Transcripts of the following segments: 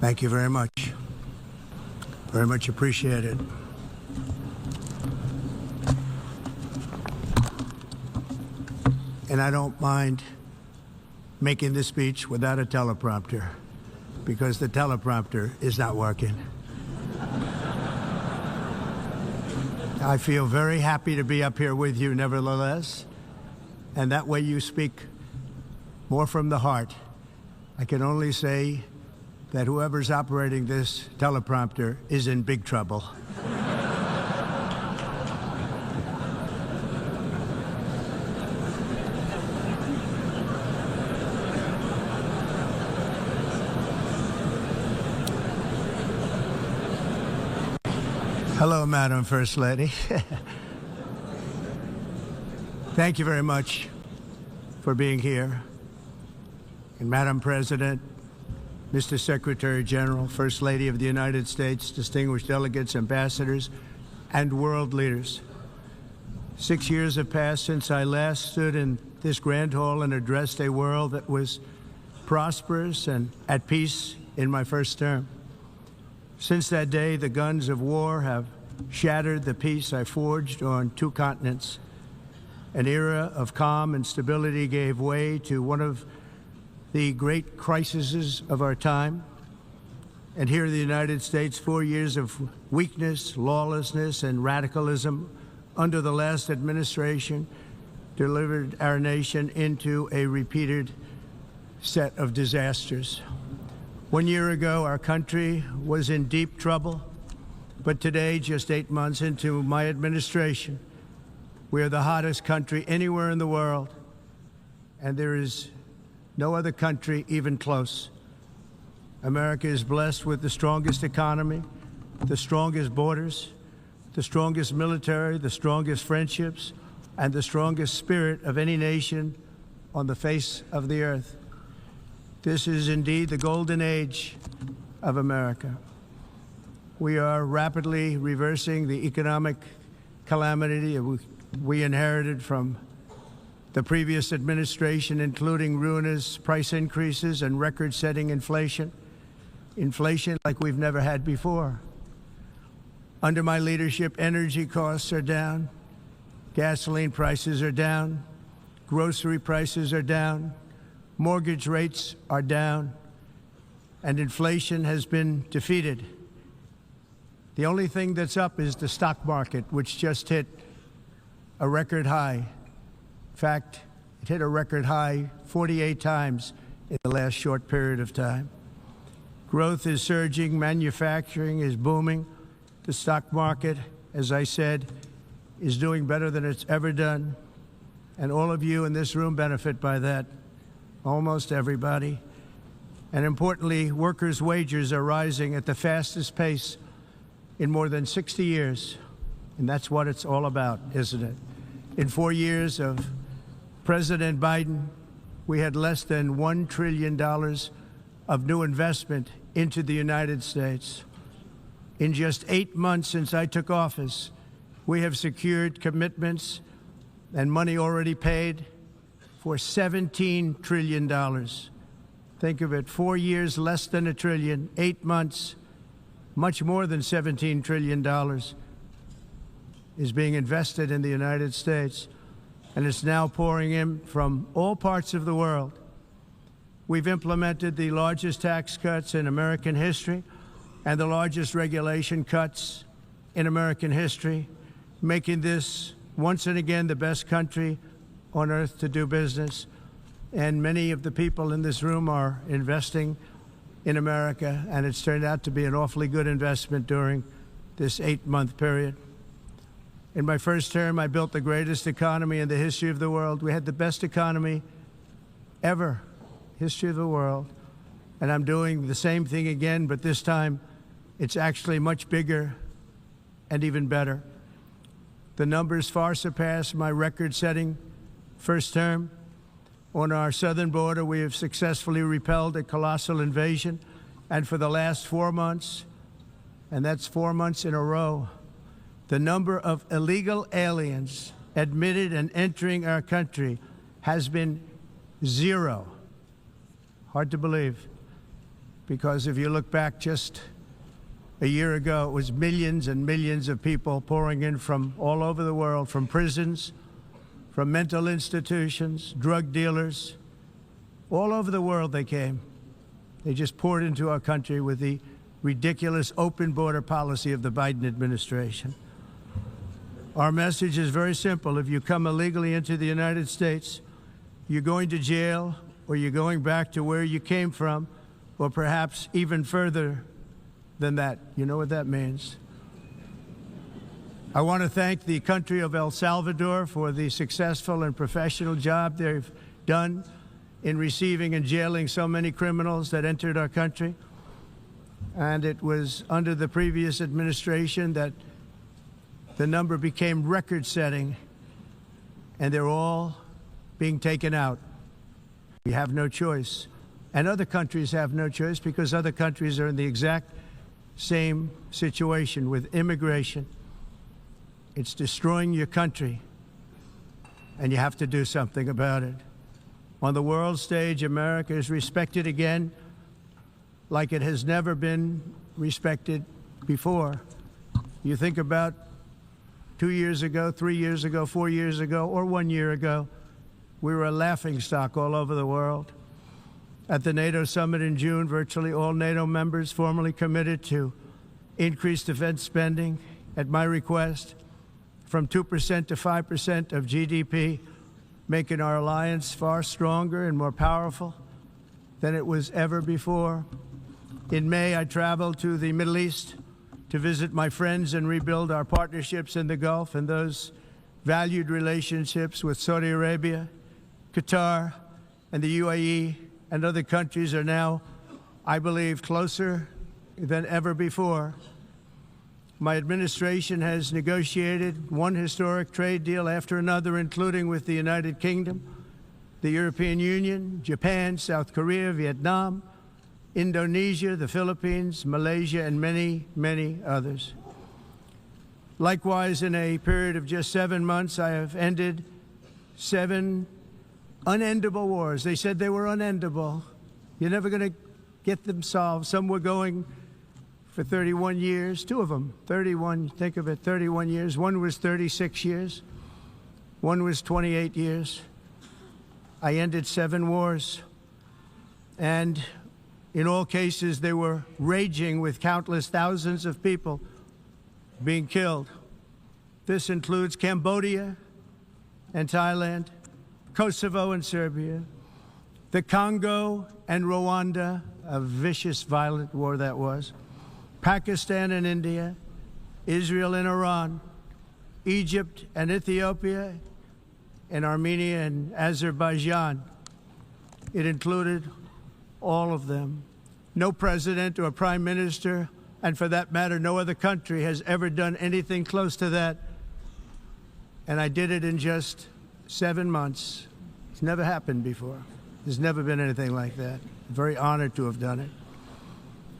Thank you very much. Very much appreciated. And I don't mind making this speech without a teleprompter, because the teleprompter is not working. I feel very happy to be up here with you nevertheless, and that way you speak more from the heart. I can only say that whoever's operating this teleprompter is in big trouble. Hello, Madam First Lady. Thank you very much for being here. And Madam President, Mr. Secretary General, First Lady of the United States, distinguished delegates, ambassadors, and world leaders. 6 years have passed since I last stood in this grand hall and addressed a world that was prosperous and at peace in my first term. Since that day, the guns of war have shattered the peace I forged on 2 continents. An era of calm and stability gave way to one of the great crises of our time. And here in the United States, 4 years of weakness, lawlessness, and radicalism under the last administration delivered our nation into a repeated set of disasters. 1 year ago, our country was in deep trouble, but today, just 8 months into my administration, we are the hottest country anywhere in the world, and there is no other country even close. America is blessed with the strongest economy, the strongest borders, the strongest military, the strongest friendships, and the strongest spirit of any nation on the face of the earth. This is indeed the golden age of America. We are rapidly reversing the economic calamity we inherited from the previous administration, including ruinous price increases and record-setting inflation like we've never had before. Under my leadership, energy costs are down, gasoline prices are down, grocery prices are down, mortgage rates are down, and inflation has been defeated. The only thing that's up is the stock market, which just hit a record high. In fact, it hit a record high 48 times in the last short period of time. Growth is surging, manufacturing is booming. The stock market, as I said, is doing better than it's ever done. And all of you in this room benefit by that, almost everybody. And importantly, workers' wages are rising at the fastest pace in more than 60 years. And that's what it's all about, isn't it? In 4 years of President Biden, we had less than $1 trillion of new investment into the United States. In just 8 months since I took office, we have secured commitments and money already paid for $17 trillion. Think of it, 4 years, less than $1 trillion, 8 months, much more than $17 trillion is being invested in the United States, and it's now pouring in from all parts of the world. We've implemented the largest tax cuts in American history and the largest regulation cuts in American history, making this once and again the best country on earth to do business. And many of the people in this room are investing in America, and it's turned out to be an awfully good investment during this 8-month period. In my first term, I built the greatest economy in the history of the world. We had the best economy ever, history of the world. And I'm doing the same thing again, but this time it's actually much bigger and even better. The numbers far surpass my record-setting first term. On our southern border, we have successfully repelled a colossal invasion. And for the last 4 months, and that's 4 months in a row, the number of illegal aliens admitted and entering our country has been 0. Hard to believe. because if you look back just a year ago, it was millions and millions of people pouring in from all over the world, from prisons, from mental institutions, drug dealers. All over the world they came. They just poured into our country with the ridiculous open border policy of the Biden administration. Our message is very simple. If you come illegally into the United States, you're going to jail, or you're going back to where you came from, or perhaps even further than that. You know what that means. I want to thank the country of El Salvador for the successful and professional job they've done in receiving and jailing so many criminals that entered our country. And it was under the previous administration that the number became record-setting, and they're all being taken out. We have no choice. And other countries have no choice, because other countries are in the exact same situation with immigration. It's destroying your country, and you have to do something about it. On the world stage, America is respected again like it has never been respected before. You think about 2 years ago, 3 years ago, 4 years ago, or 1 year ago, we were a laughingstock all over the world. At the NATO summit in June, virtually all NATO members formally committed to increase defense spending, at my request, from 2% to 5% of GDP, making our alliance far stronger and more powerful than it was ever before. In May, I traveled to the Middle East to visit my friends and rebuild our partnerships in the Gulf and those valued relationships with Saudi Arabia, Qatar, and the UAE, and other countries are now, I believe, closer than ever before. My administration has negotiated one historic trade deal after another, including with the United Kingdom, the European Union, Japan, South Korea, Vietnam, Indonesia, the Philippines, Malaysia, and many, many others. Likewise, in a period of just 7 months, I have ended 7 unendable wars. They said they were unendable. You're never going to get them solved. Some were going for 31 years, 2 of them, 31, think of it, 31 years. One was 36 years. One was 28 years. I ended 7 wars. And in all cases, they were raging with countless thousands of people being killed. This includes Cambodia and Thailand, Kosovo and Serbia, the Congo and Rwanda, a vicious, violent war that was, Pakistan and India, Israel and Iran, Egypt and Ethiopia, and Armenia and Azerbaijan. It included all of them. No president or prime minister, and for that matter, no other country has ever done anything close to that. And I did it in just 7 months. It's never happened before. There's never been anything like that. I'm very honored to have done it.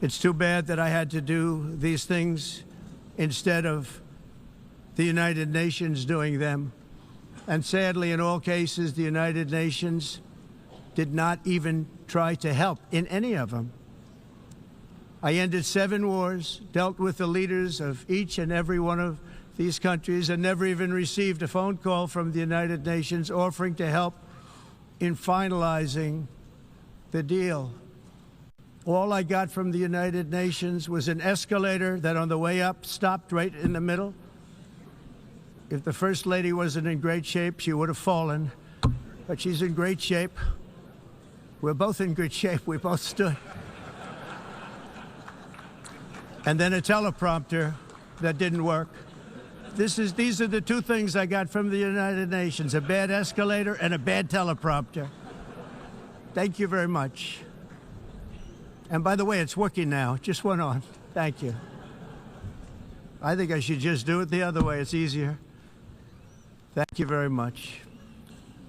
It's too bad that I had to do these things instead of the United Nations doing them. And sadly, in all cases, the United Nations did not even try to help in any of them. I ended 7 wars, dealt with the leaders of each and every one of these countries, and never even received a phone call from the United Nations offering to help in finalizing the deal. All I got from the United Nations was an escalator that on the way up stopped right in the middle. If the First Lady wasn't in great shape, she would have fallen, but she's in great shape. We're both in good shape. We both stood. And then a teleprompter that didn't work. These are the 2 things I got from the United Nations, a bad escalator and a bad teleprompter. Thank you very much. And by the way, it's working now. It just went on. Thank you. I think I should just do it the other way. It's easier. Thank you very much.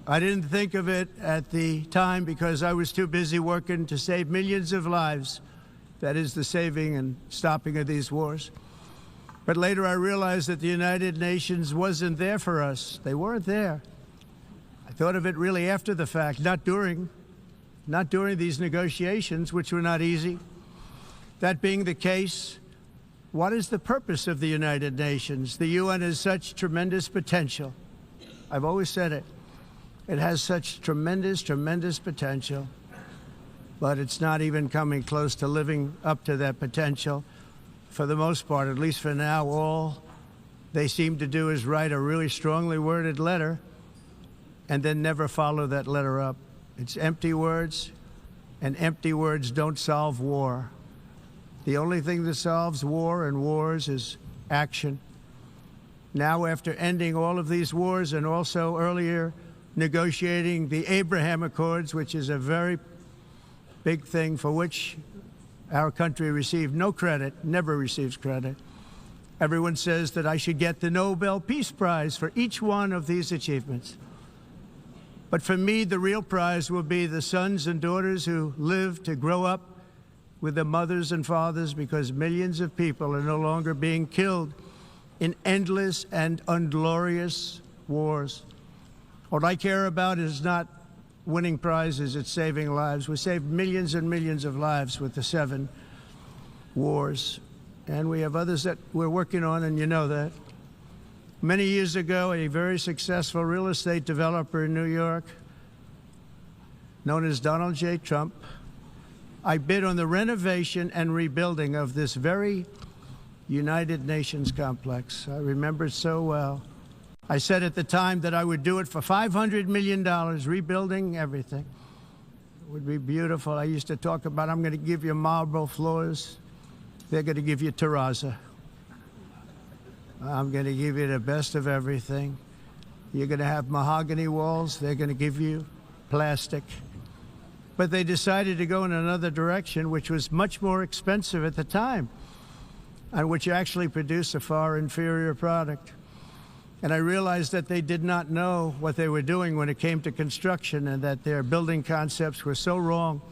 I didn't think of it at the time because I was too busy working to save millions of lives. That is the saving and stopping of these wars. But later I realized that the United Nations wasn't there for us. They weren't there. I thought of it really after the fact, not during these negotiations, which were not easy. That being the case, what is the purpose of the United Nations? The UN has such tremendous potential. I've always said it. It has such tremendous, tremendous potential, but it's not even coming close to living up to that potential. For the most part, at least for now, all they seem to do is write a really strongly worded letter and then never follow that letter up. It's empty words, and empty words don't solve war. The only thing that solves war and wars is action. Now, after ending all of these wars and also earlier negotiating the Abraham Accords, which is a very big thing for which our country received no credit, never receives credit. Everyone says that I should get the Nobel Peace Prize for each one of these achievements. But for me, the real prize will be the sons and daughters who live to grow up with their mothers and fathers, because millions of people are no longer being killed in endless and unglorious wars. What I care about is not winning prizes, it's saving lives. We saved millions and millions of lives with the 7 wars. And we have others that we're working on, and you know that. Many years ago, a very successful real estate developer in New York, known as Donald J. Trump, I bid on the renovation and rebuilding of this very United Nations complex. I remember it so well. I said at the time that I would do it for $500 million, rebuilding everything. It would be beautiful. I used to talk about, I'm going to give you marble floors. They're going to give you terrazzo. I'm going to give you the best of everything. You're going to have mahogany walls. They're going to give you plastic. But they decided to go in another direction, which was much more expensive at the time, and which actually produced a far inferior product. And I realized that they did not know what they were doing when it came to construction, and that their building concepts were so wrong,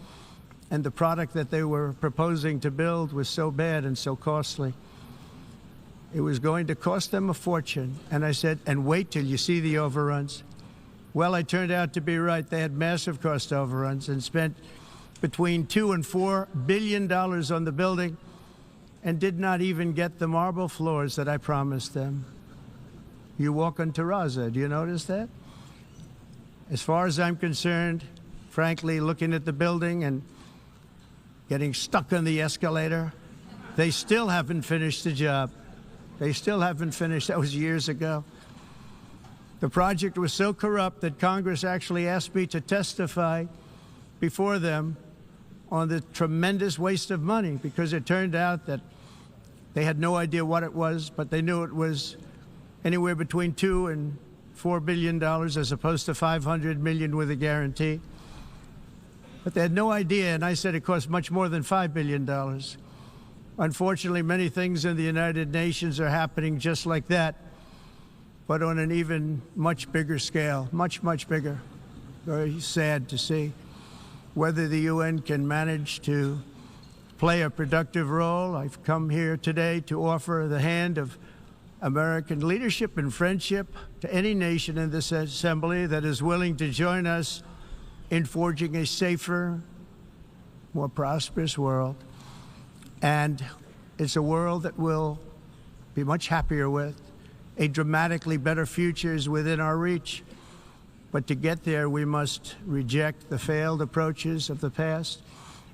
and the product that they were proposing to build was so bad and so costly. It was going to cost them a fortune. And I said, and wait till you see the overruns. Well, I turned out to be right. They had massive cost overruns and spent between $2 and $4 billion on the building and did not even get the marble floors that I promised them. You walk on terrazzo. Do you notice that? As far as I'm concerned, frankly, looking at the building and getting stuck on the escalator, they still haven't finished the job. They still haven't finished. That was years ago. The project was so corrupt that Congress actually asked me to testify before them on the tremendous waste of money, because it turned out that they had no idea what it was, but they knew it was anywhere between $2 and $4 billion as opposed to $500 million with a guarantee. But they had no idea, and I said it cost much more than $5 billion. Unfortunately, many things in the United Nations are happening just like that, but on an even much bigger scale, much, much bigger. Very sad to see. Whether the UN can manage to play a productive role, I've come here today to offer the hand of American leadership and friendship to any nation in this assembly that is willing to join us in forging a safer, more prosperous world. And it's a world that we'll be much happier with. A dramatically better future is within our reach. But to get there, we must reject the failed approaches of the past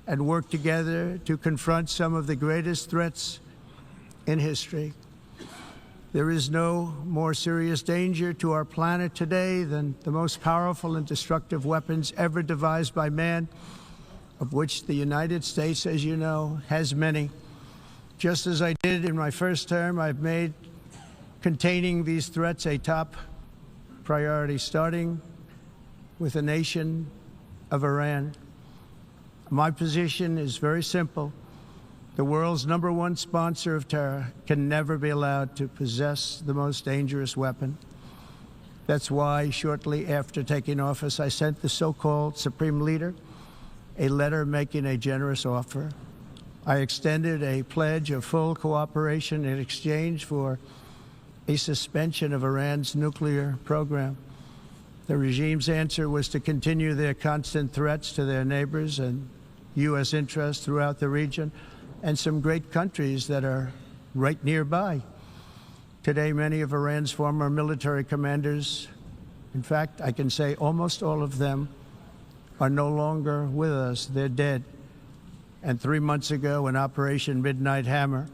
and work together to confront some of the greatest threats in history. There is no more serious danger to our planet today than the most powerful and destructive weapons ever devised by man, of which the United States, as you know, has many. Just as I did in my first term, I've made containing these threats a top priority, starting with the nation of Iran. My position is very simple. The world's #1 sponsor of terror can never be allowed to possess the most dangerous weapon. That's why shortly after taking office, I sent the so-called Supreme Leader a letter making a generous offer. I extended a pledge of full cooperation in exchange for a suspension of Iran's nuclear program. The regime's answer was to continue their constant threats to their neighbors and U.S. interests throughout the region, and some great countries that are right nearby. Today, many of Iran's former military commanders, in fact, I can say almost all of them, are no longer with us. They're dead. And 3 months ago, in Operation Midnight Hammer,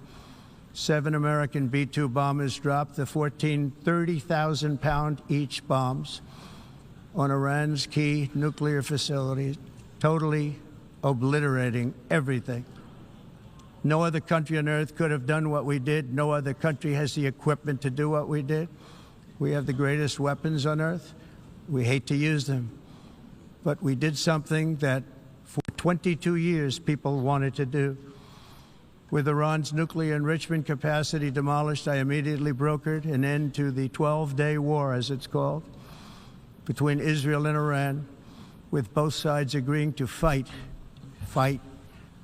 7 American B-2 bombers dropped the 14 30,000-pound each bombs on Iran's key nuclear facilities, totally obliterating everything. No other country on earth could have done what we did. No other country has the equipment to do what we did. We have the greatest weapons on earth. We hate to use them. But we did something that for 22 years people wanted to do. With Iran's nuclear enrichment capacity demolished, I immediately brokered an end to the 12-day war, as it's called, between Israel and Iran, with both sides agreeing to fight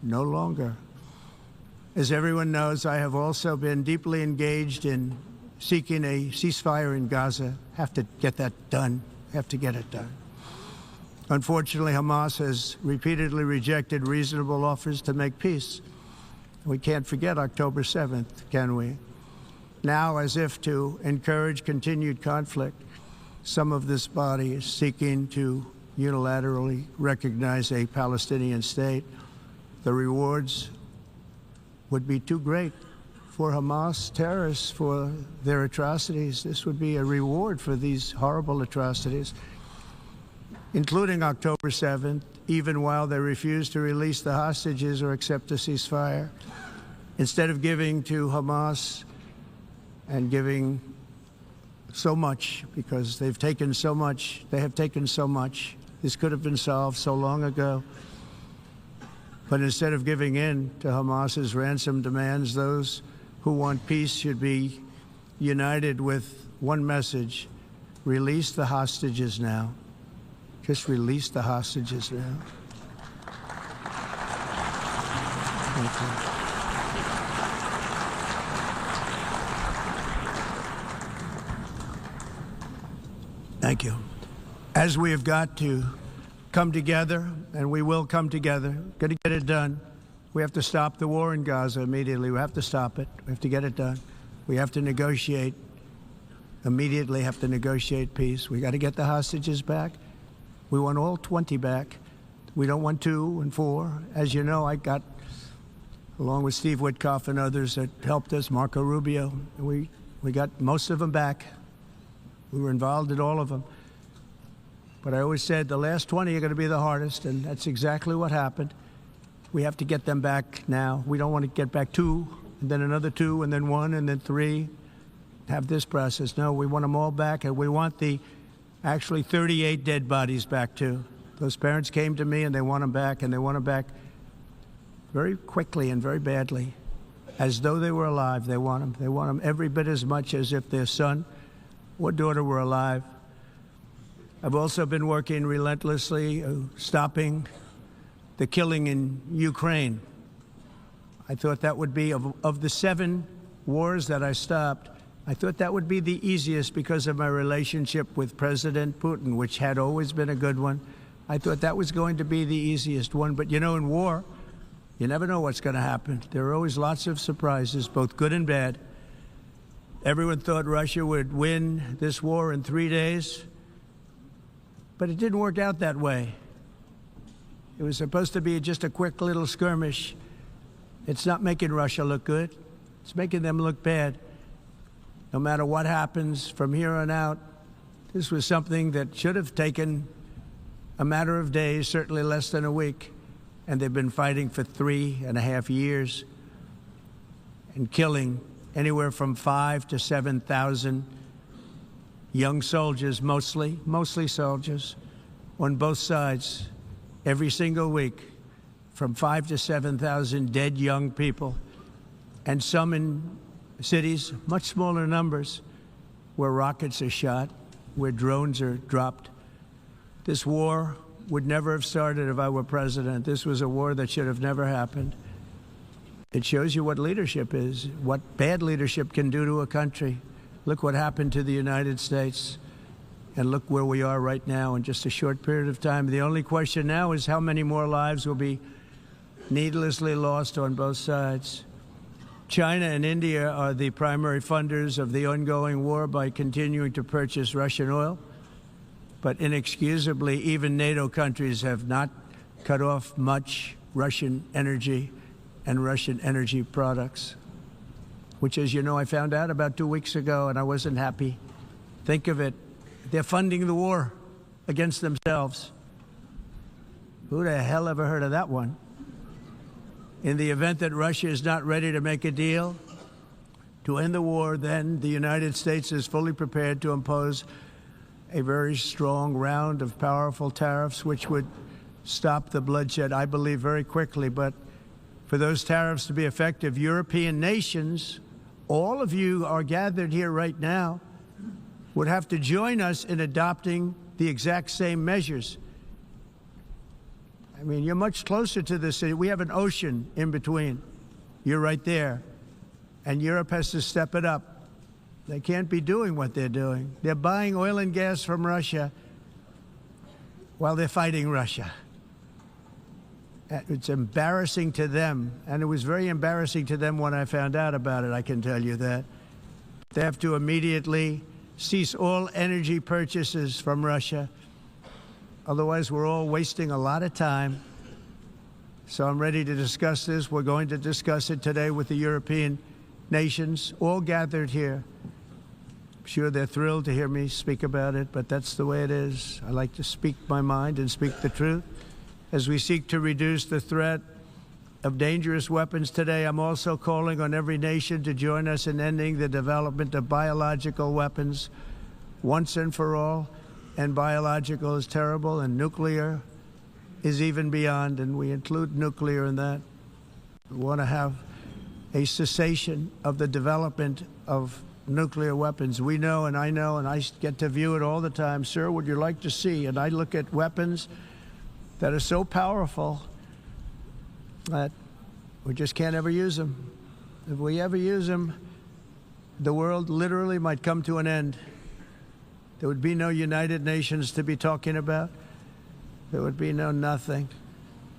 no longer. As everyone knows, I have also been deeply engaged in seeking a ceasefire in Gaza. Have to get that done. Have to get it done. Unfortunately, Hamas has repeatedly rejected reasonable offers to make peace. We can't forget October 7th, can we? Now, as if to encourage continued conflict, some of this body is seeking to unilaterally recognize a Palestinian state. The rewards would be too great for Hamas terrorists for their atrocities. This would be a reward for these horrible atrocities, including October 7th, even while they refuse to release the hostages or accept a ceasefire. Instead of giving to Hamas and giving so much, because they've taken so much, they have taken so much. This could have been solved so long ago. But instead of giving in to Hamas's ransom demands, those who want peace should be united with one message: release the hostages now. Just release the hostages now. Thank you. Thank you. As we have got to come together, and we will come together, got to get it done. We have to stop the war in Gaza immediately. We have to stop it. We have to get it done. We have to negotiate, immediately have to negotiate peace. We got to get the hostages back. We want all 20 back. We don't want 2 and 4. As you know, I got, along with Steve Witkoff and others that helped us, Marco Rubio, we got most of them back. We were involved in all of them. But I always said the last 20 are going to be the hardest, and that's exactly what happened. We have to get them back now. We don't want to get back 2, and then another 2, and then 1, and then 3. Have this process. No, we want them all back, and we want the actually 38 dead bodies back too. Those parents came to me, and they want them back, and they want them back very quickly and very badly, as though they were alive. They want them. They want them every bit as much as if their son or daughter were alive. I've also been working relentlessly, stopping the killing in Ukraine. I thought that would be, of the 7 wars that I stopped, I thought that would be the easiest because of my relationship with President Putin, which had always been a good one. I thought that was going to be the easiest one. But, you know, in war, you never know what's going to happen. There are always lots of surprises, both good and bad. Everyone thought Russia would win this war in 3 days. But it didn't work out that way. It was supposed to be just a quick little skirmish. It's not making Russia look good. It's making them look bad. No matter what happens from here on out, this was something that should have taken a matter of days, certainly less than a week. And they've been fighting for 3.5 years and killing anywhere from 5,000 to 7,000 young soldiers, mostly soldiers, on both sides, every single week, from 5,000 to 7,000 dead young people, and some in cities, much smaller numbers, where rockets are shot, where drones are dropped. This war would never have started if I were president. This was a war that should have never happened. It shows you what leadership is, what bad leadership can do to a country. Look what happened to the United States, and look where we are right now in just a short period of time. The only question now is how many more lives will be needlessly lost on both sides. China and India are the primary funders of the ongoing war by continuing to purchase Russian oil. But inexcusably, even NATO countries have not cut off much Russian energy and Russian energy products, which, as you know, I found out about 2 weeks ago, and I wasn't happy. Think of it. They're funding the war against themselves. Who the hell ever heard of that one? In the event that Russia is not ready to make a deal to end the war, then the United States is fully prepared to impose a very strong round of powerful tariffs, which would stop the bloodshed, I believe, very quickly. But for those tariffs to be effective, European nations, all of you are gathered here right now, would have to join us in adopting the exact same measures. I mean, you're much closer to this. We have an ocean in between. You're right there. And Europe has to step it up. They can't be doing what they're doing. They're buying oil and gas from Russia while they're fighting Russia. It's embarrassing to them, and it was very embarrassing to them when I found out about it, I can tell you that. They have to immediately cease all energy purchases from Russia. Otherwise, we're all wasting a lot of time. So I'm ready to discuss this. We're going to discuss it today with the European nations, all gathered here. I'm sure they're thrilled to hear me speak about it, but that's the way it is. I like to speak my mind and speak the truth. As we seek to reduce the threat of dangerous weapons today, I'm also calling on every nation to join us in ending the development of biological weapons once and for all. And biological is terrible, and nuclear is even beyond, and we include nuclear in that. We want to have a cessation of the development of nuclear weapons. We know, and I get to view it all the time. Sir, would you like to see? And I look at weapons that are so powerful that we just can't ever use them. If we ever use them, the world literally might come to an end. There would be no United Nations to be talking about. There would be no nothing.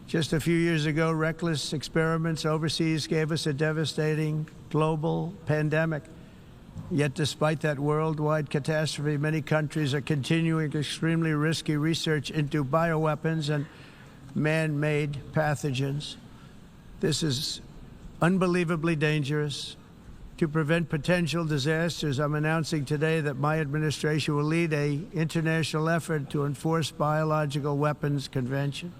Just a few years ago, reckless experiments overseas gave us a devastating global pandemic. Yet despite that worldwide catastrophe, many countries are continuing extremely risky research into bioweapons and man-made pathogens. This is unbelievably dangerous. To prevent potential disasters, I'm announcing today that my administration will lead an international effort to enforce biological weapons convention,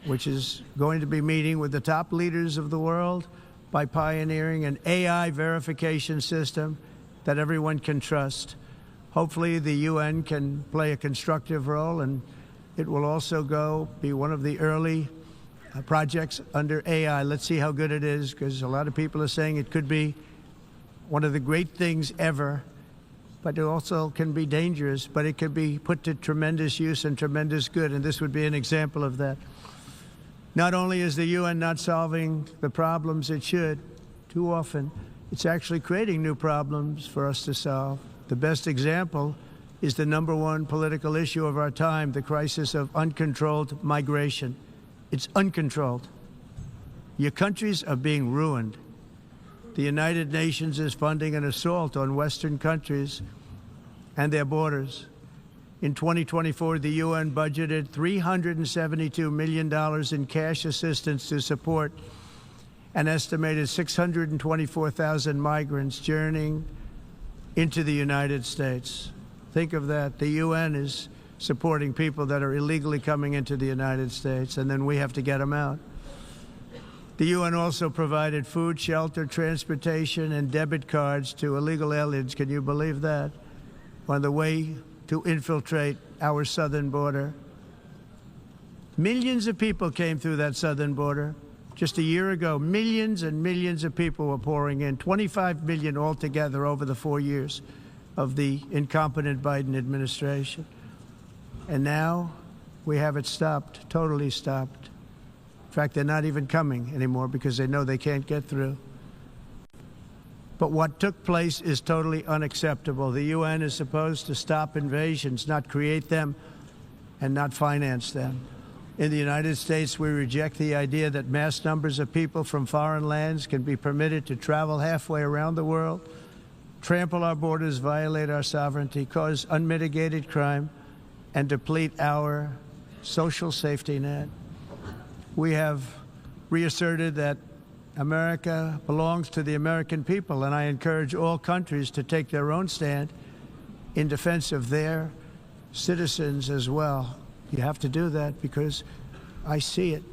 which is going to be meeting with the top leaders of the world by pioneering an AI verification system that everyone can trust. Hopefully, the UN can play a constructive role, and it will also be one of the early projects under AI. Let's see how good it is, because a lot of people are saying it could be one of the great things ever, but it also can be dangerous, but it can be put to tremendous use and tremendous good, and this would be an example of that. Not only is the UN not solving the problems it should, too often, it's actually creating new problems for us to solve. The best example is the #1 political issue of our time, the crisis of uncontrolled migration. It's uncontrolled. Your countries are being ruined. The United Nations is funding an assault on Western countries and their borders. In 2024, the UN budgeted $372 million in cash assistance to support an estimated 624,000 migrants journeying into the United States. Think of that. The UN is supporting people that are illegally coming into the United States, and then we have to get them out. The UN also provided food, shelter, transportation, and debit cards to illegal aliens. Can you believe that? On the way to infiltrate our southern border. Millions of people came through that southern border. Just a year ago, millions and millions of people were pouring in, 25 million altogether over the 4 years of the incompetent Biden administration. And now we have it stopped, totally stopped. In fact, they're not even coming anymore because they know they can't get through. But what took place is totally unacceptable. The UN is supposed to stop invasions, not create them and not finance them. In the United States, we reject the idea that mass numbers of people from foreign lands can be permitted to travel halfway around the world, trample our borders, violate our sovereignty, cause unmitigated crime, and deplete our social safety net. We have reasserted that America belongs to the American people, and I encourage all countries to take their own stand in defense of their citizens as well. You have to do that because I see it.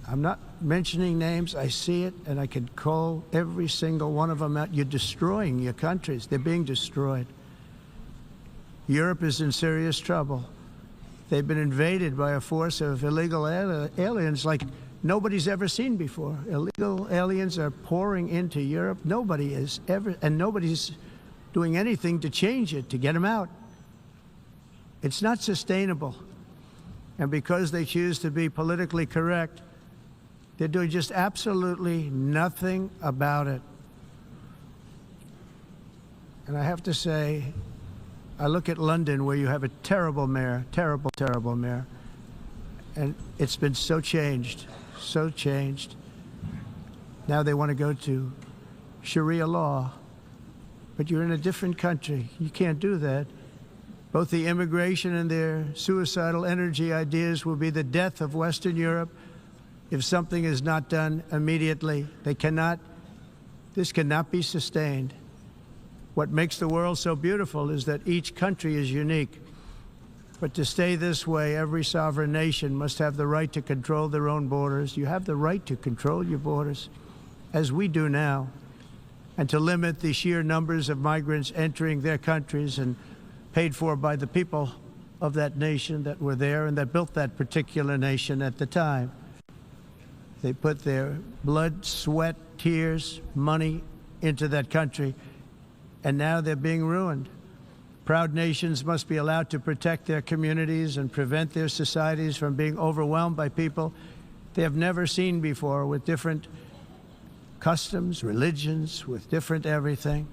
I'm not mentioning names. I see it, and I can call every single one of them out. You're destroying your countries. They're being destroyed. Europe is in serious trouble. They've been invaded by a force of illegal aliens like nobody's ever seen before. Illegal aliens are pouring into Europe. Nobody is ever, and nobody's doing anything to change it, to get them out. It's not sustainable. And because they choose to be politically correct, they're doing just absolutely nothing about it. And I have to say, I look at London, where you have a terrible mayor, terrible, terrible mayor, and it's been so changed, so changed. Now they want to go to Sharia law, but you're in a different country. You can't do that. Both the immigration and their suicidal energy ideas will be the death of Western Europe if something is not done immediately. This cannot be sustained. What makes the world so beautiful is that each country is unique. But to stay this way, every sovereign nation must have the right to control their own borders. You have the right to control your borders, as we do now, and to limit the sheer numbers of migrants entering their countries and paid for by the people of that nation that were there and that built that particular nation at the time. They put their blood, sweat, tears, money into that country, and now they're being ruined. Proud nations must be allowed to protect their communities and prevent their societies from being overwhelmed by people they have never seen before, with different customs, religions, with different everything.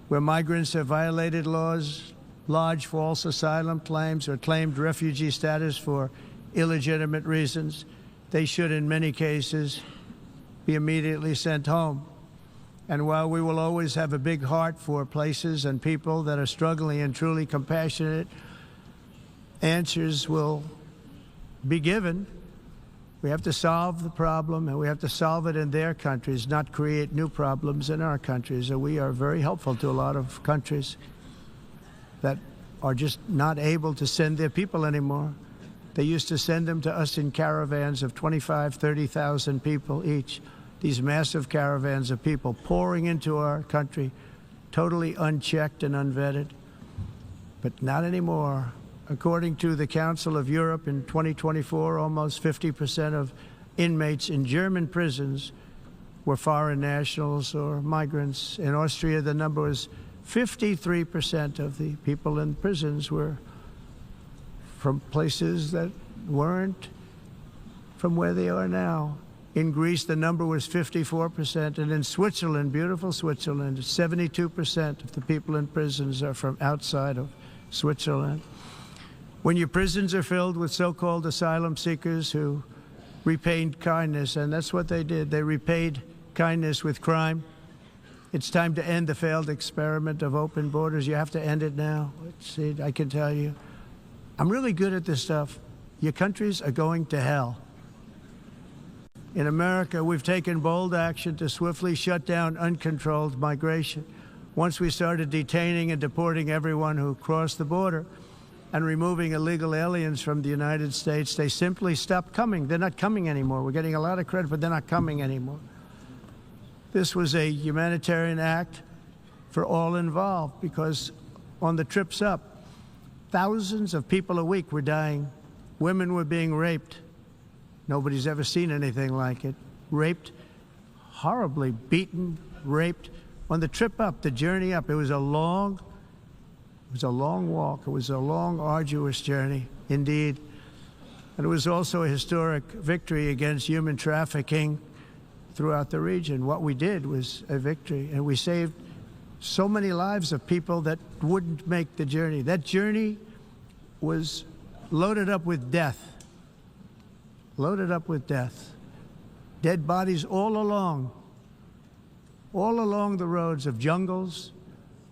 Where migrants have violated laws, lodged false asylum claims, or claimed refugee status for illegitimate reasons, they should, in many cases, be immediately sent home. And while we will always have a big heart for places and people that are struggling and truly compassionate, answers will be given. We have to solve the problem, and we have to solve it in their countries, not create new problems in our countries. And we are very helpful to a lot of countries that are just not able to send their people anymore. They used to send them to us in caravans of 25,000, 30,000 people each. These massive caravans of people pouring into our country, totally unchecked and unvetted. But not anymore. According to the Council of Europe, in 2024, almost 50% of inmates in German prisons were foreign nationals or migrants. In Austria, the number was 53% of the people in prisons were from places that weren't from where they are now. In Greece, the number was 54%, and in Switzerland, beautiful Switzerland, 72% of the people in prisons are from outside of Switzerland. When your prisons are filled with so-called asylum seekers who repaid kindness, and that's what they did, they repaid kindness with crime, it's time to end the failed experiment of open borders. You have to end it now. See, I can tell you, I'm really good at this stuff. Your countries are going to hell. In America, we've taken bold action to swiftly shut down uncontrolled migration. Once we started detaining and deporting everyone who crossed the border and removing illegal aliens from the United States, they simply stopped coming. They're not coming anymore. We're getting a lot of credit, but they're not coming anymore. This was a humanitarian act for all involved, because on the trips up, thousands of people a week were dying. Women were being raped. Nobody's ever seen anything like it. Raped, horribly beaten, raped. On the trip up, the journey up, it was a long walk. It was a long, arduous journey, indeed. And it was also a historic victory against human trafficking throughout the region. What we did was a victory, and we saved so many lives of people that wouldn't make the journey. That journey was loaded up with death. loaded up with death. Dead bodies all along the roads of jungles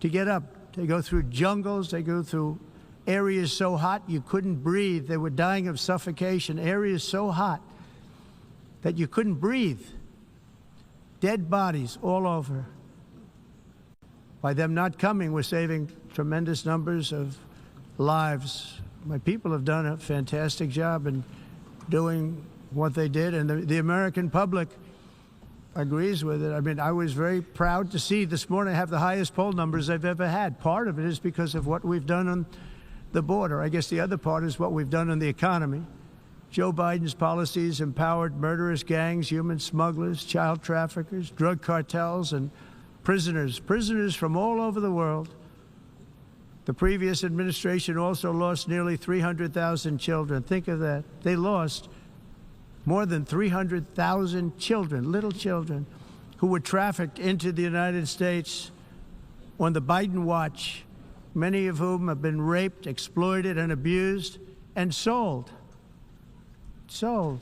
to get up. They go through jungles, they go through areas so hot you couldn't breathe. They were dying of suffocation, areas so hot that you couldn't breathe. Dead bodies all over. By them not coming, we're saving tremendous numbers of lives. My people have done a fantastic job in doing what they did, and the American public agrees with it. I mean, I was very proud to see this morning I have the highest poll numbers I've ever had. Part of it is because of what we've done on the border. I guess the other part is what we've done on the economy. Joe Biden's policies empowered murderous gangs, human smugglers, child traffickers, drug cartels, and prisoners from all over the world. The previous administration also lost nearly 300,000 children. Think of that. They lost more than 300,000 children, little children, who were trafficked into the United States on the Biden watch, many of whom have been raped, exploited, and abused, and sold. Sold.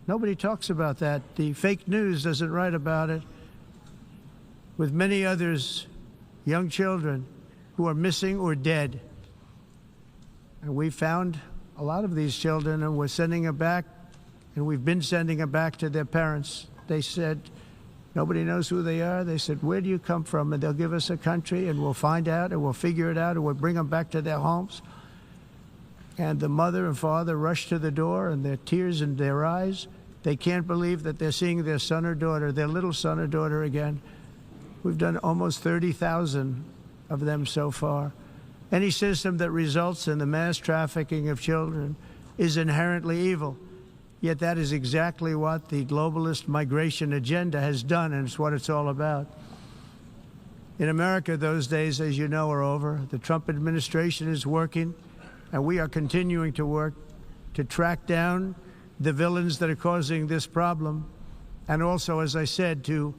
Nobody talks about that. The fake news doesn't write about it. With many others, young children who are missing or dead. And we found a lot of these children, and we're sending them back, and we've been sending them back to their parents. They said, nobody knows who they are. They said, where do you come from? And they'll give us a country, and we'll find out, and we'll figure it out, and we'll bring them back to their homes. And the mother and father rush to the door, and their tears in their eyes. They can't believe that they're seeing their son or daughter, their little son or daughter again. We've done almost 30,000 of them so far. Any system that results in the mass trafficking of children is inherently evil. Yet that is exactly what the globalist migration agenda has done, and it's what it's all about. In America, those days, as you know, are over. The Trump administration is working, and we are continuing to work to track down the villains that are causing this problem, and also, as I said, to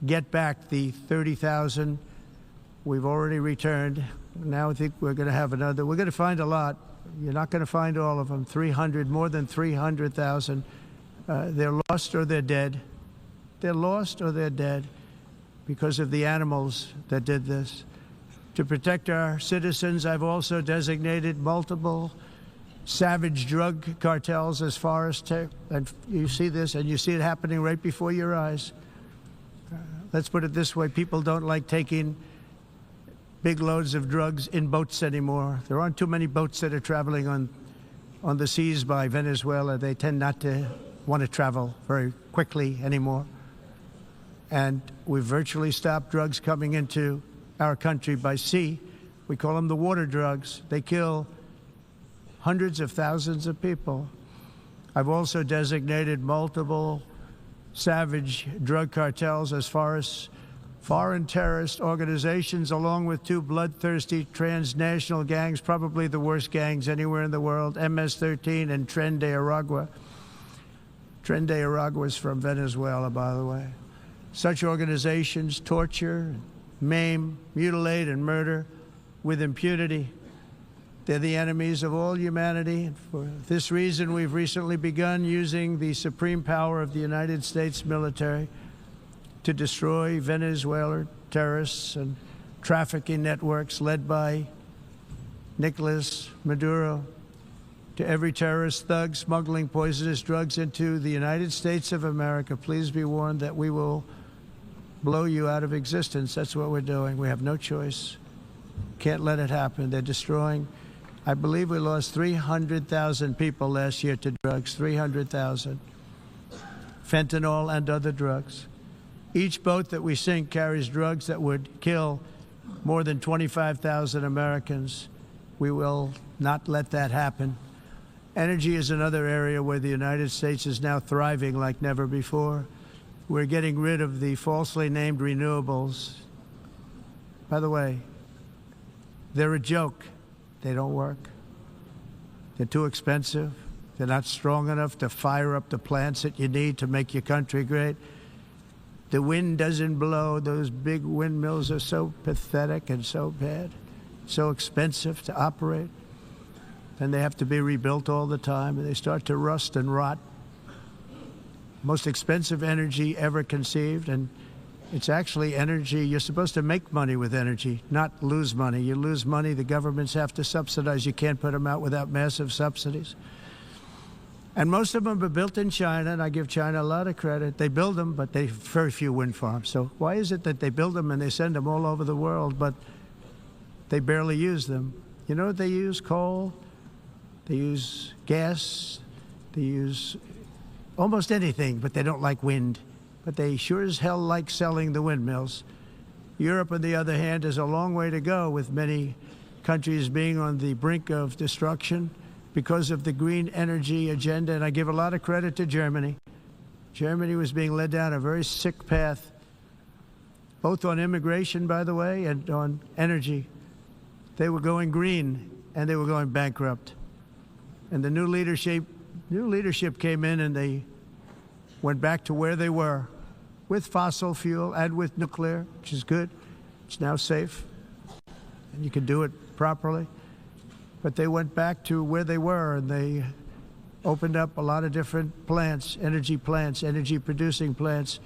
get back the 30,000 we've already returned. Now I think we're going to have another. We're going to find a lot. You're not going to find all of them. 300, more than 300,000. They're lost or they're dead. They're lost or they're dead because of the animals that did this. To protect our citizens, I've also designated multiple savage drug cartels as far as and you see this, and you see it happening right before your eyes. Let's put it this way. People don't like taking big loads of drugs in boats anymore. There aren't too many boats that are traveling on the seas by Venezuela. They tend not to want to travel very quickly anymore. And we've virtually stopped drugs coming into our country by sea. We call them the water drugs. They kill hundreds of thousands of people. I've also designated multiple savage drug cartels as far as foreign terrorist organizations, along with two bloodthirsty transnational gangs, probably the worst gangs anywhere in the world, MS-13 and Tren de Aragua. Tren de Aragua is from Venezuela, by the way. Such organizations torture, maim, mutilate, and murder with impunity. They're the enemies of all humanity. For this reason, we've recently begun using the supreme power of the United States military to destroy Venezuelan terrorists and trafficking networks led by Nicolas Maduro. To every terrorist thug smuggling poisonous drugs into the United States of America, please be warned that we will blow you out of existence. That's what we're doing. We have no choice. Can't let it happen. They're destroying. I believe we lost 300,000 people last year to drugs, 300,000. Fentanyl and other drugs. Each boat that we sink carries drugs that would kill more than 25,000 Americans. We will not let that happen. Energy is another area where the United States is now thriving like never before. We're getting rid of the falsely named renewables. By the way, they're a joke. They don't work. They're too expensive. They're not strong enough to fire up the plants that you need to make your country great. The wind doesn't blow. Those big windmills are so pathetic and so bad, so expensive to operate. And they have to be rebuilt all the time, and they start to rust and rot most expensive energy ever conceived, and it's actually energy. You're supposed to make money with energy, not lose money. You lose money, the governments have to subsidize. You can't put them out without massive subsidies. And most of them are built in China, and I give China a lot of credit. They build them, but they very few wind farms. So why is it that they build them and they send them all over the world, but they barely use them? You know what they use? Coal. They use gas. They use almost anything, but they don't like wind. But they sure as hell like selling the windmills. Europe, on the other hand, has a long way to go, with many countries being on the brink of destruction because of the green energy agenda. And I give a lot of credit to Germany. Germany was being led down a very sick path, both on immigration, by the way, and on energy. They were going green, and they were going bankrupt. And the new leadership came in, and they went back to where they were, with fossil fuel and with nuclear, which is good. It's now safe, and you can do it properly. But they went back to where they were, and they opened up a lot of different plants, energy-producing plants,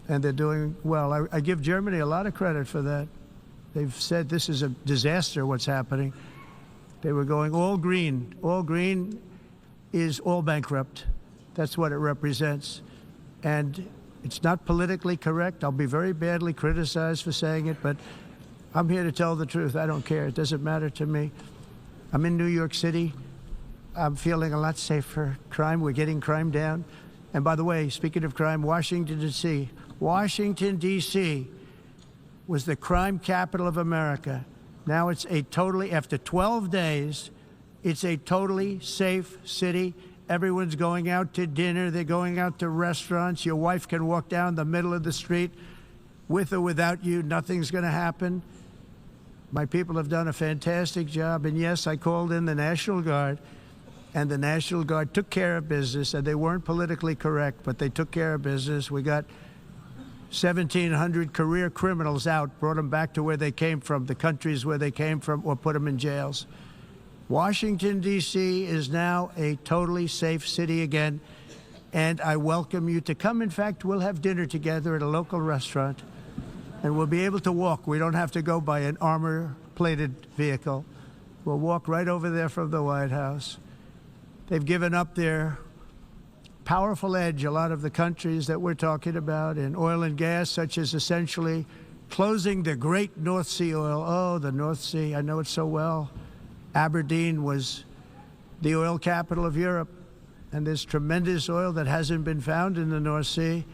and they're doing well. I give Germany a lot of credit for that. They've said this is a disaster, what's happening. They were going all green. All green is all bankrupt. That's what it represents. And it's not politically correct. I'll be very badly criticized for saying it, but I'm here to tell the truth. I don't care. It doesn't matter to me. I'm in New York City. I'm feeling a lot safer. Crime, we're getting crime down. And by the way, speaking of crime, Washington, D.C. Washington, D.C. was the crime capital of America. Now it's after 12 days, it's a totally safe city. Everyone's going out to dinner. They're going out to restaurants. Your wife can walk down the middle of the street with or without you. Nothing's going to happen. My people have done a fantastic job. And yes, I called in the National Guard, and the National Guard took care of business, and they weren't politically correct, but they took care of business. We got 1,700 career criminals out, brought them back to where they came from, the countries where they came from, or put them in jails. Washington, D.C. is now a totally safe city again, and I welcome you to come. In fact, we'll have dinner together at a local restaurant, and we'll be able to walk. We don't have to go by an armor-plated vehicle. We'll walk right over there from the White House. They've given up their powerful edge, a lot of the countries that we're talking about, in oil and gas, such as essentially closing the great North Sea oil. Oh, the North Sea, I know it so well. Aberdeen was the oil capital of Europe, and there's tremendous oil that hasn't been found in the North Sea.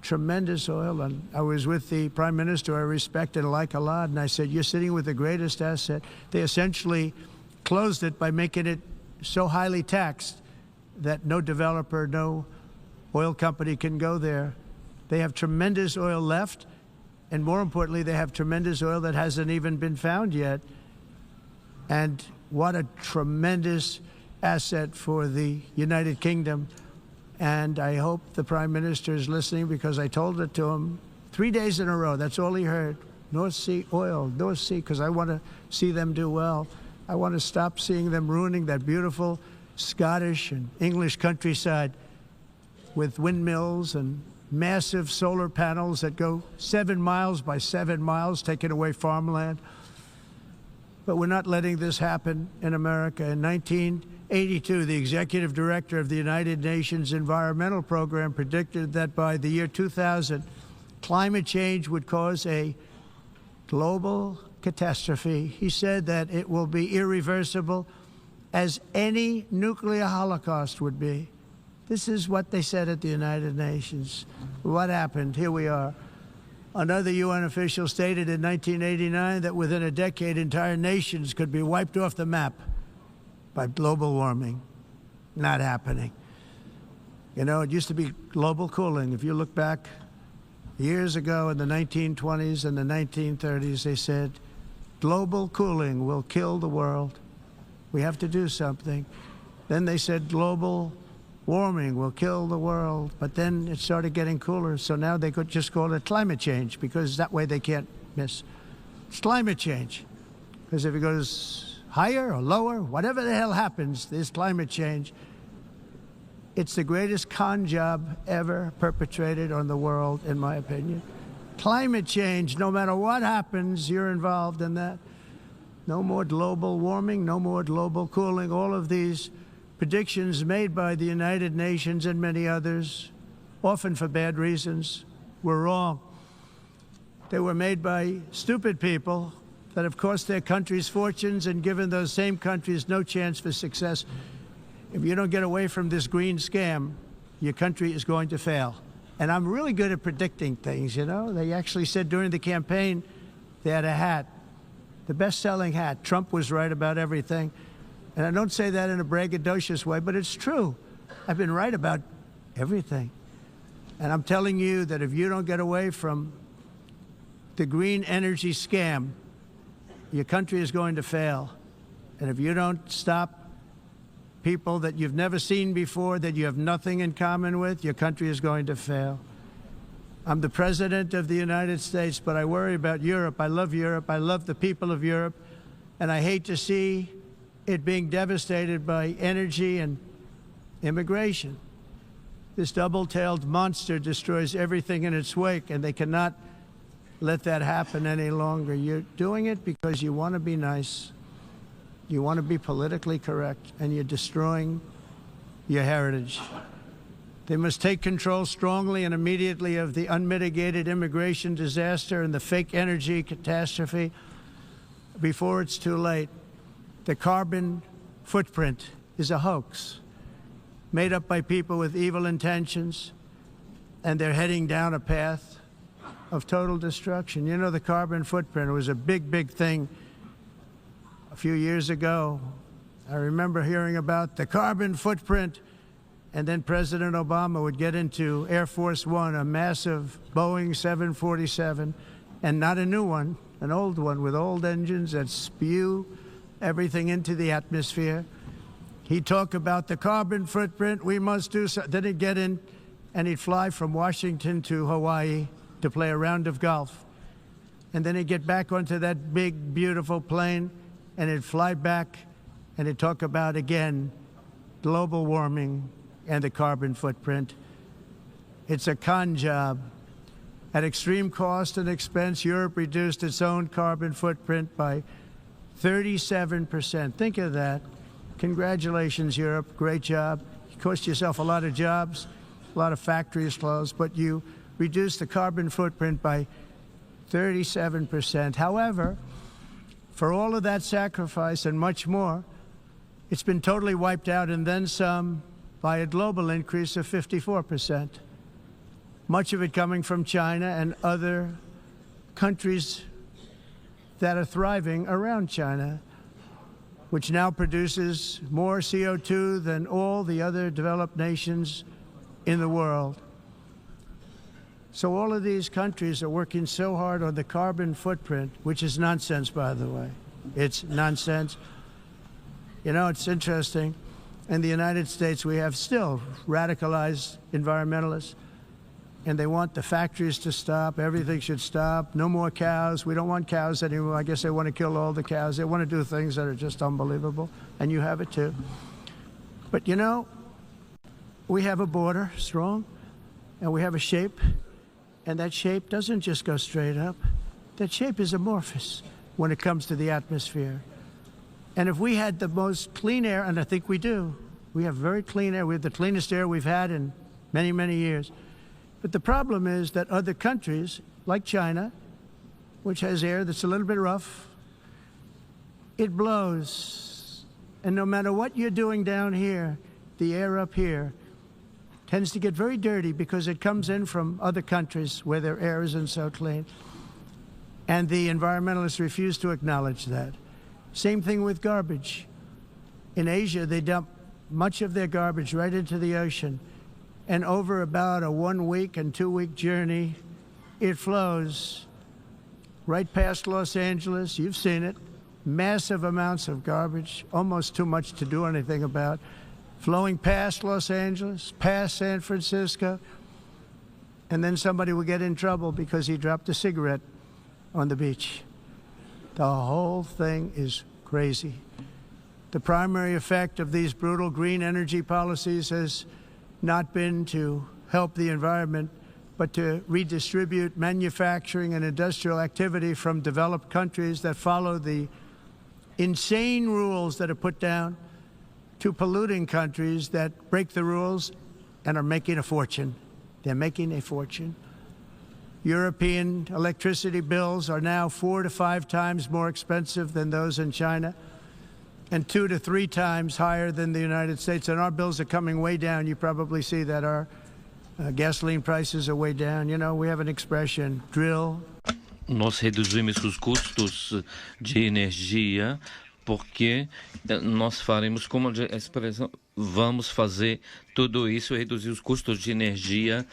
Tremendous oil. And I was with the Prime Minister I respect and like a lot, and I said, you're sitting with the greatest asset. They essentially closed it by making it so highly taxed that no developer, no oil company can go there. They have tremendous oil left, and more importantly, they have tremendous oil that hasn't even been found yet. And what a tremendous asset for the United Kingdom. And I hope the Prime Minister is listening, because I told it to him 3 days in a row. That's all he heard. North Sea oil, North Sea, because I want to see them do well. I want to stop seeing them ruining that beautiful Scottish and English countryside with windmills and massive solar panels that go 7 miles by 7 miles, taking away farmland. But we're not letting this happen in America. In 1982, the executive director of the United Nations Environmental Program predicted that by the year 2000, climate change would cause a global catastrophe. He said that it will be irreversible, as any nuclear holocaust would be. This is what they said at the United Nations. What happened? Here we are. Another UN official stated in 1989 that within a decade, entire nations could be wiped off the map by global warming. Not happening. You know, it used to be global cooling. If you look back years ago in the 1920s and the 1930s, they said, global cooling will kill the world. We have to do something. Then they said global warming will kill the world, but then it started getting cooler, so now they could just call it climate change, because that way they can't miss. It's climate change, because if it goes higher or lower, whatever the hell happens, there's climate change. It's the greatest con job ever perpetrated on the world, in my opinion. Climate change, no matter what happens, you're involved in that. No more global warming, no more global cooling. All of these predictions made by the United Nations and many others, often for bad reasons, were wrong. They were made by stupid people that have cost their countries fortunes and given those same countries no chance for success. If you don't get away from this green scam, your country is going to fail. And I'm really good at predicting things, you know. They actually said during the campaign they had a hat, the best-selling hat. Trump was right about everything. And I don't say that in a braggadocious way, but it's true. I've been right about everything. And I'm telling you that if you don't get away from the green energy scam, your country is going to fail. And if you don't stop people that you've never seen before, that you have nothing in common with, your country is going to fail. I'm the President of the United States, but I worry about Europe. I love Europe. I love the people of Europe. And I hate to see it being devastated by energy and immigration. This double-tailed monster destroys everything in its wake, and they cannot let that happen any longer. You're doing it because you want to be nice. You want to be politically correct, and you're destroying your heritage. They must take control strongly and immediately of the unmitigated immigration disaster and the fake energy catastrophe before it's too late. The carbon footprint is a hoax made up by people with evil intentions, and they're heading down a path of total destruction. You know, the carbon footprint was a big, big thing a few years ago. I remember hearing about the carbon footprint, and then President Obama would get into Air Force One, a massive Boeing 747, and not a new one, an old one with old engines that spew everything into the atmosphere. He'd talk about the carbon footprint, we must do so. Then he'd get in and he'd fly from Washington to Hawaii to play a round of golf. And then he'd get back onto that big, beautiful plane and he'd fly back and he'd talk about, again, global warming and the carbon footprint. It's a con job. At extreme cost and expense, Europe reduced its own carbon footprint by 37%. Think of that. Congratulations, Europe. Great job. You cost yourself a lot of jobs, a lot of factories closed, but you reduced the carbon footprint by 37%. However, for all of that sacrifice and much more, it's been totally wiped out and then some by a global increase of 54%. Much of it coming from China and other countries that are thriving around China, which now produces more CO2 than all the other developed nations in the world. So all of these countries are working so hard on the carbon footprint, which is nonsense, by the way. It's nonsense. You know, it's interesting. In the United States, we have still radicalized environmentalists, and they want the factories to stop. Everything should stop. No more cows. We don't want cows anymore. I guess they want to kill all the cows. They want to do things that are just unbelievable, and you have it too. But you know, we have a border, strong, and we have a shape, and that shape doesn't just go straight up. That shape is amorphous when it comes to the atmosphere. And if we had the most clean air, and I think we do, we have very clean air. We have the cleanest air we've had in many, many years. But the problem is that other countries, like China, which has air that's a little bit rough, it blows. And no matter what you're doing down here, the air up here tends to get very dirty because it comes in from other countries where their air isn't so clean. And the environmentalists refuse to acknowledge that. Same thing with garbage. In Asia, they dump much of their garbage right into the ocean. And over about a 1 week and 2 week journey, it flows right past Los Angeles. You've seen it. Massive amounts of garbage, almost too much to do anything about, flowing past Los Angeles, past San Francisco. And then somebody will get in trouble because he dropped a cigarette on the beach. The whole thing is crazy. The primary effect of these brutal green energy policies has not been to help the environment, but to redistribute manufacturing and industrial activity from developed countries that follow the insane rules that are put down to polluting countries that break the rules and are making a fortune. They're making a fortune. European electricity bills are now 4 to 5 times more expensive than those in China, and 2 to 3 times higher than the United States. And our bills are coming way down. You probably see that our gasoline prices are way down. You know, we have an expression, drill. Nós reduzimos os custos de energia porque nós faremos, como a expressão, vamos fazer tudo isso, reduzir os custos de energia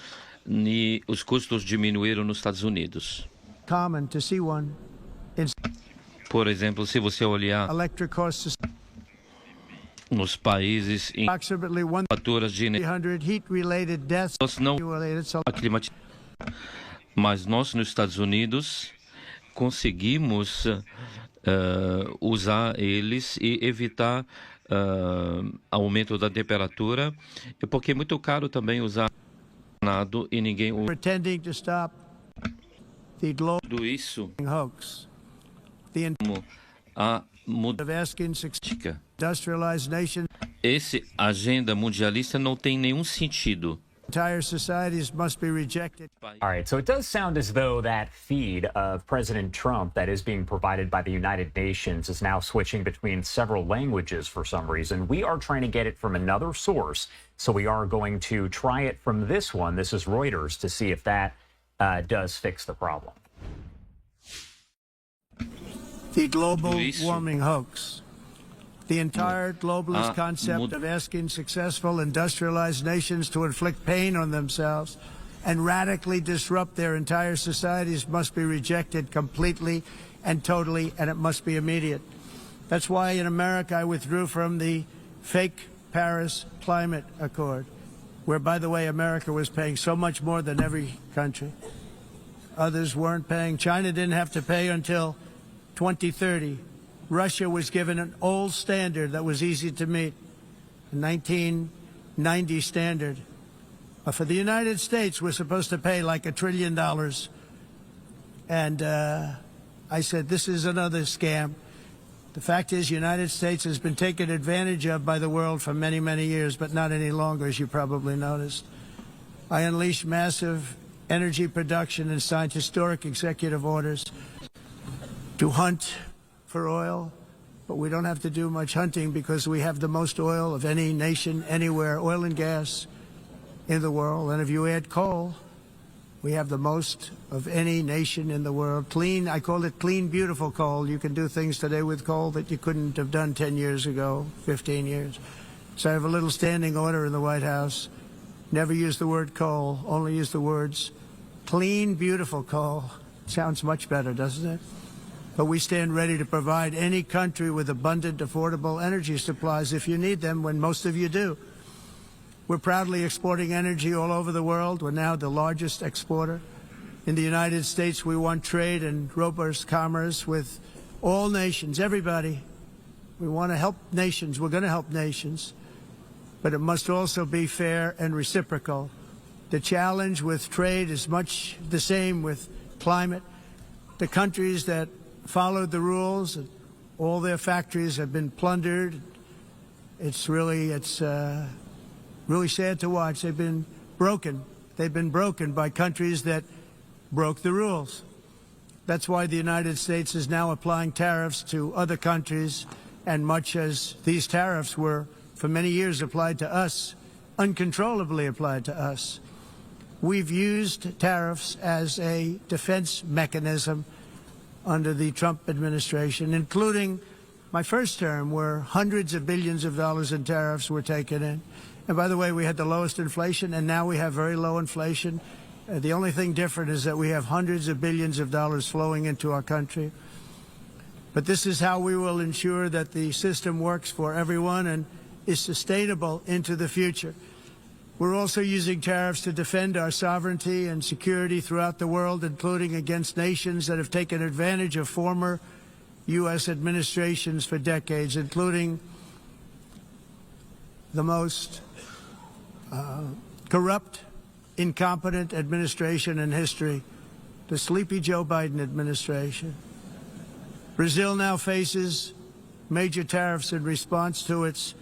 e os custos diminuíram nos Estados Unidos. Common to see one. Por exemplo, se você olhar Electric costs nos países em approximately faturas de energia, 100 heat-related deaths. nós não mas nós nos Estados Unidos conseguimos usar eles e evitar aumento da temperatura, porque é muito caro também usar nada e ninguém usa Pretending to stop the global tudo isso hoax. The como a of asking mudança. industrialized nations, Esse agenda mundialista não tem nenhum sentido. entire societies must be rejected. All right, so it does sound as though that feed of President Trump that is being provided by the United Nations is now switching between several languages for some reason. We are trying to get it from another source, so we are going to try it from this one. This is Reuters, to see if that does fix the problem. The global warming hoax. The entire globalist concept of asking successful industrialized nations to inflict pain on themselves and radically disrupt their entire societies must be rejected completely and totally, and it must be immediate. That's why in America I withdrew from the fake Paris Climate Accord, where, by the way, America was paying so much more than every country. Others weren't paying. China didn't have to pay until 2030. Russia was given an old standard that was easy to meet, a 1990 standard. For the United States, we're supposed to pay like $1 trillion. And I said, this is another scam. The fact is, the United States has been taken advantage of by the world for many, many years, but not any longer, as you probably noticed. I unleashed massive energy production and signed historic executive orders to hunt for oil, but we don't have to do much hunting because we have the most oil of any nation anywhere, oil and gas in the world. And if you add coal, we have the most of any nation in the world. Clean, I call it clean, beautiful coal. You can do things today with coal that you couldn't have done 10 years ago, 15 years. So I have a little standing order in the White House. Never use the word coal, only use the words clean, beautiful coal. Sounds much better, doesn't it? But we stand ready to provide any country with abundant, affordable energy supplies if you need them, when most of you do. We're proudly exporting energy all over the world. We're now the largest exporter. In the United States, we want trade and robust commerce with all nations, everybody. We want to help nations. We're going to help nations. But it must also be fair and reciprocal. The challenge with trade is much the same with climate. The countries that followed the rules, all their factories have been plundered. It's really sad to watch. They've been broken. They've been broken by countries that broke the rules. That's why the United States is now applying tariffs to other countries, and much as these tariffs were for many years applied to us, uncontrollably applied to us. We've used tariffs as a defense mechanism under the Trump administration, including my first term, where hundreds of billions of dollars in tariffs were taken in. And by the way, we had the lowest inflation, and now we have very low inflation. The only thing different is that we have hundreds of billions of dollars flowing into our country. But this is how we will ensure that the system works for everyone and is sustainable into the future. We're also using tariffs to defend our sovereignty and security throughout the world, including against nations that have taken advantage of former U.S. administrations for decades, including the most corrupt, incompetent administration in history, the sleepy Joe Biden administration. Brazil now faces major tariffs in response to its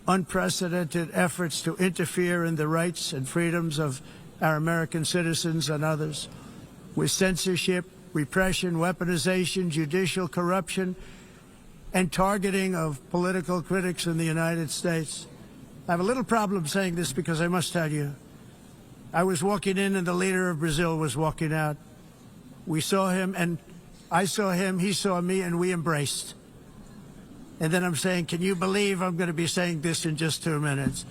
unprecedented efforts to interfere in the rights and freedoms of our American citizens and others, with censorship, repression, weaponization, judicial corruption, and targeting of political critics in the United States. I have a little problem saying this because I must tell you, I was walking in and the leader of Brazil was walking out. We saw him and I saw him, he saw me, and we embraced. And then I'm saying, can you believe I'm going to be saying this in just 2 minutes?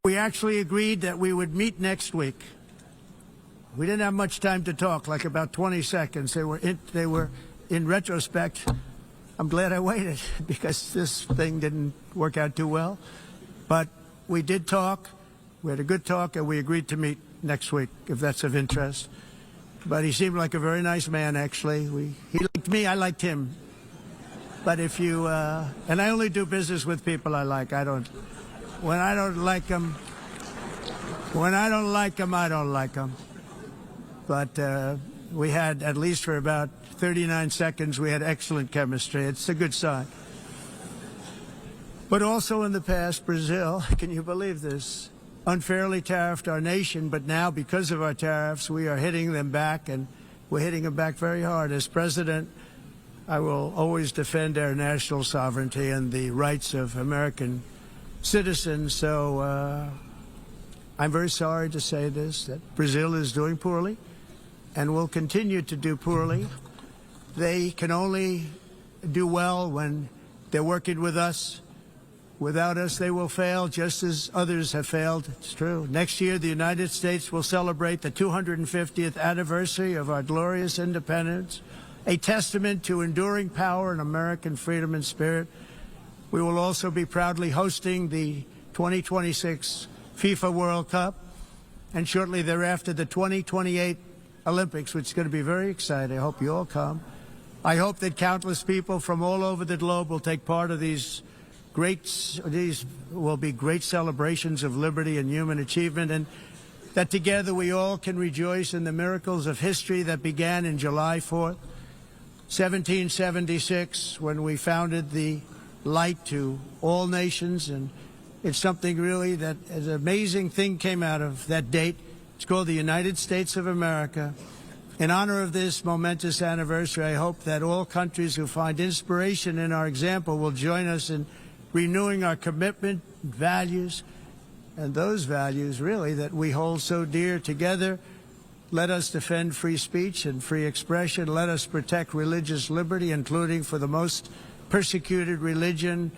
We actually agreed that we would meet next week. We didn't have much time to talk, like about 20 seconds. They were in retrospect, I'm glad I waited because this thing didn't work out too well. But we did talk. We had a good talk, and we agreed to meet next week, if that's of interest. But he seemed like a very nice man, actually. He liked me, I liked him. But if you, and I only do business with people I like. When I don't like them, I don't like them. But we had, at least for about 39 seconds, we had excellent chemistry. It's a good sign. But also in the past, Brazil, can you believe this, unfairly tariffed our nation, but now because of our tariffs, we are hitting them back, and we're hitting them back very hard. As president, I will always defend our national sovereignty and the rights of American citizens. So I'm very sorry to say this, that Brazil is doing poorly and will continue to do poorly. They can only do well when they're working with us. Without us, they will fail, just as others have failed. It's true. Next year, the United States will celebrate the 250th anniversary of our glorious independence, a testament to enduring power and American freedom and spirit. We will also be proudly hosting the 2026 FIFA World Cup, and shortly thereafter, the 2028 Olympics, which is going to be very exciting. I hope you all come. I hope that countless people from all over the globe will take part of these will be great celebrations of liberty and human achievement, and that together we all can rejoice in the miracles of history that began in July 4th, 1776, when we founded the light to all nations. And it's something really that an amazing thing came out of that date. It's called the United States of America. In honor of this momentous anniversary, I hope that all countries who find inspiration in our example will join us in renewing our commitment, values, and those values, really, that we hold so dear. Together, let us defend free speech and free expression. Let us protect religious liberty, including for the most persecuted religion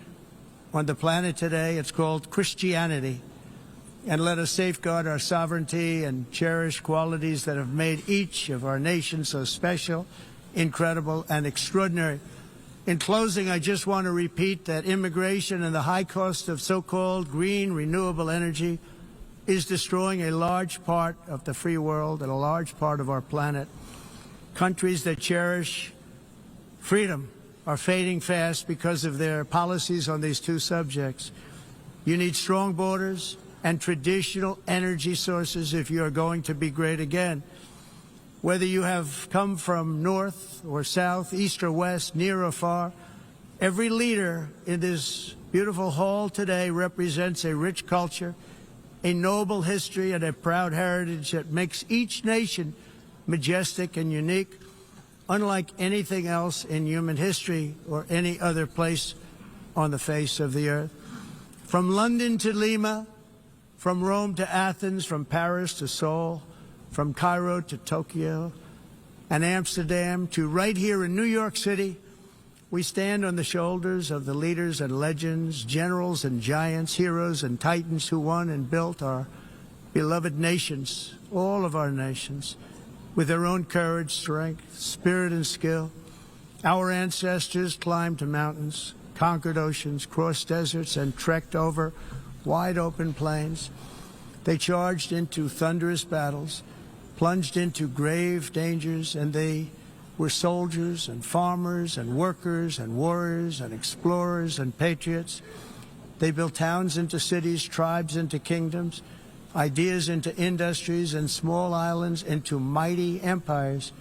on the planet today. It's called Christianity. And let us safeguard our sovereignty and cherish qualities that have made each of our nations so special, incredible, and extraordinary. In closing, I just want to repeat that immigration and the high cost of so-called green renewable energy is destroying a large part of the free world and a large part of our planet. Countries that cherish freedom are fading fast because of their policies on these two subjects. You need strong borders and traditional energy sources if you are going to be great again. Whether you have come from north or south, east or west, near or far, every leader in this beautiful hall today represents a rich culture, a noble history, and a proud heritage that makes each nation majestic and unique, unlike anything else in human history or any other place on the face of the earth. From London to Lima, from Rome to Athens, from Paris to Seoul, from Cairo to Tokyo and Amsterdam to right here in New York City, we stand on the shoulders of the leaders and legends, generals and giants, heroes and titans who won and built our beloved nations, all of our nations, with their own courage, strength, spirit, and skill. Our ancestors climbed mountains, conquered oceans, crossed deserts, and trekked over wide open plains. They charged into thunderous battles, plunged into grave dangers, and they were soldiers and farmers and workers and warriors and explorers and patriots. They built towns into cities, tribes into kingdoms, ideas into industries, and small islands into mighty empires.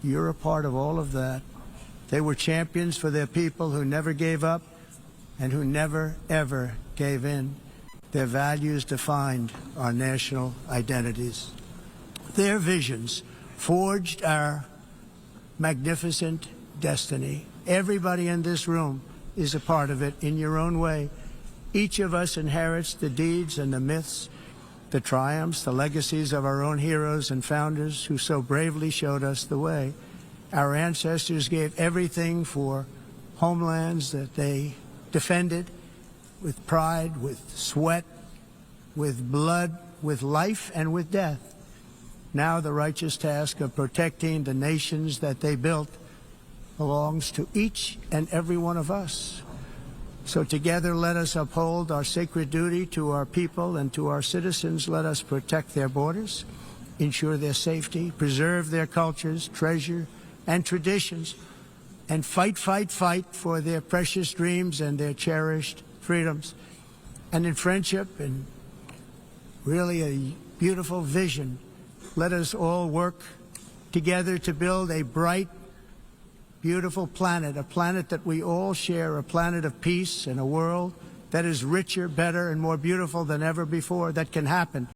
You're a part of all of that. They were champions for their people who never gave up and who never, ever gave in. Their values defined our national identities. Their visions forged our magnificent destiny. Everybody in this room is a part of it in your own way. Each of us inherits the deeds and the myths, the triumphs, the legacies of our own heroes and founders who so bravely showed us the way. Our ancestors gave everything for homelands that they defended with pride, with sweat, with blood, with life, and with death. Now the righteous task of protecting the nations that they built belongs to each and every one of us. So together let us uphold our sacred duty to our people and to our citizens. Let us protect their borders, ensure their safety, preserve their cultures, treasure, and traditions, and fight, fight, fight for their precious dreams and their cherished freedoms. And in friendship and really a beautiful vision, let us all work together to build a bright, beautiful planet, a planet that we all share, a planet of peace and a world that is richer, better, and more beautiful than ever before. That can happen